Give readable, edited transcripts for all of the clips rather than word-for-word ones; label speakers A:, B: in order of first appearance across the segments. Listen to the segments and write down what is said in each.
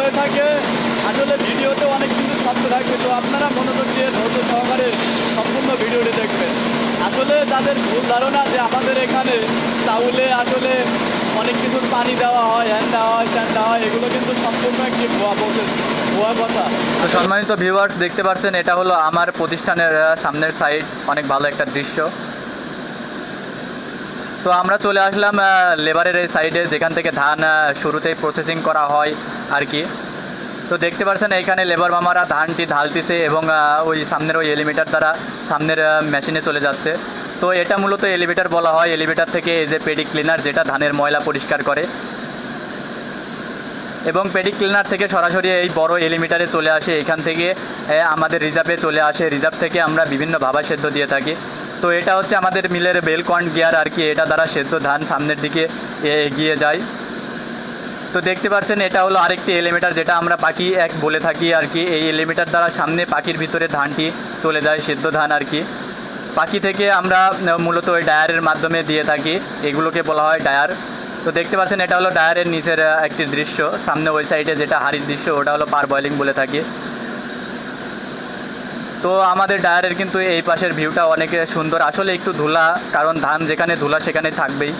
A: হয়ে থাকে আসলে ভিডিওতে অনেক কিছু শব্দ থাকে, তো আপনারা মনোযোগ দিয়ে ধৈর্য সহকারে সম্পূর্ণ ভিডিওটি দেখবেন। আসলে যাদের ভুল ধারণা যে আমাদের এখানে চাউলে আসলে অনেক কিছুর পানি দেওয়া হয়, হ্যান দেওয়া হয়, ত্যান দেওয়া হয়, এগুলো কিন্তু সম্পূর্ণ একটি ভুয়া প্রসেস, ভুয়া কথা।
B: তো সম্মানিত ভিউয়ার্স, দেখতে পাচ্ছেন এটা হলো আমার প্রতিষ্ঠানের সামনের সাইড, অনেক ভালো একটা দৃশ্য। তো আমরা চলে আসলাম লেবারের এই সাইডে, যেখান থেকে ধান শুরুতেই প্রসেসিং করা হয় আর কি। তো দেখতে পাচ্ছেন এইখানে লেবার মামারা ধানটি ঢালতেছে এবং ওই সামনের ওই এলিভেটার দ্বারা সামনের মেশিনে চলে যাচ্ছে। তো এটা মূলত এলিভেটার বলা হয়। এলিভেটার থেকে এই যে পেডি ক্লিনার, যেটা ধানের ময়লা পরিষ্কার করে, এবং পেডি ক্লিনার থেকে সরাসরি এই বড় এলিমিটারে চলে আসে। এখান থেকে আমাদের রিজার্ভে চলে আসে। রিজার্ভ থেকে আমরা বিভিন্ন ভাবা সেদ্ধ দিয়ে থাকি। তো এটা হচ্ছে আমাদের মিলের বেল কর্ন গিয়ার আর কি, এটা দ্বারা সেদ্ধ ধান সামনের দিকে এগিয়ে যায়। তো দেখতে পাচ্ছেন এটা হলো আরেকটি এলিমিটার, যেটা আমরা পাখি এক বলে থাকি আর কি। এই এলিমিটার দ্বারা সামনে পাখির ভিতরে ধানটি চলে যায়, সেদ্ধ ধান আর কি। পাখি থেকে আমরা মূলত ওই ডায়ারের মাধ্যমে দিয়ে থাকি, এগুলোকে বলা হয় ডায়ার। তো দেখতে পাচ্ছেন এটা হলো ডায়ারের নিচের একটি দৃশ্য। সামনে ওই সাইডে যেটা হাড়ির দৃশ্য, ওটা হলো পার বয়েলিং বলে থাকি। তো আমাদের ডায়ারের কিন্তু এই পাশের ভিউটা অনেক সুন্দর। আসলে একটু ধুলা, কারণ ধান যেখানে ধুলা সেখানে থাকবেই।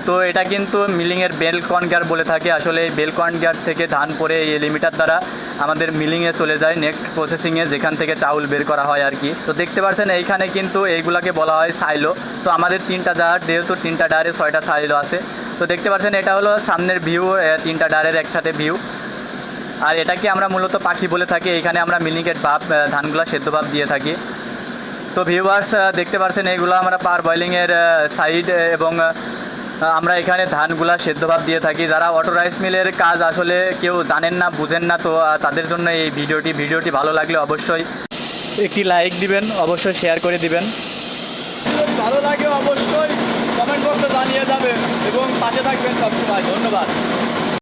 B: তো এটা কিন্তু মিলিংয়ের বেল কর্ন গিয়ার বলে থাকে। আসলে এই বেল কর্ন গিয়ার থেকে ধান পরে এই লিমিটার দ্বারা আমাদের মিলিংয়ে চলে যায় নেক্সট প্রসেসিংয়ে, যেখান থেকে চাউল বের করা হয় আর কি। তো দেখতে পাচ্ছেন এইখানে কিন্তু এইগুলাকে বলা হয় সাইলো। তো আমাদের 3টা ডায়ার, যেহেতু 3টা ডায়ারে 6টা সাইলো আছে। তো দেখতে পাচ্ছেন এটা হলো সামনের ভিউ, 3টা ডায়ারের একসাথে ভিউ। আর এটাকে আমরা মূলত পাখি বলে থাকি। এইখানে আমরা মিলিংয়ের ভাব, ধানগুলা সেদ্ধ ভাব দিয়ে থাকি। তো ভিউয়ার্স, দেখতে পাচ্ছেন এইগুলো আমরা পার বয়েলিংয়ের সাইড, এবং আমরা এখানে ধানগুলা সেদ্ধ ভাব দিয়ে থাকি। যারা অটো রাইস মিলের কাজ আসলে কেউ জানেন না, বুঝেন না, তো তাদের জন্য এই ভিডিওটি ভালো লাগলে অবশ্যই একটি লাইক দিবেন, অবশ্যই শেয়ার করে দিবেন।
A: ভালো লাগে অবশ্যই কমেন্ট বক্সে জানিয়ে যাবেন এবং পাশে থাকবেন সবসময়। ধন্যবাদ।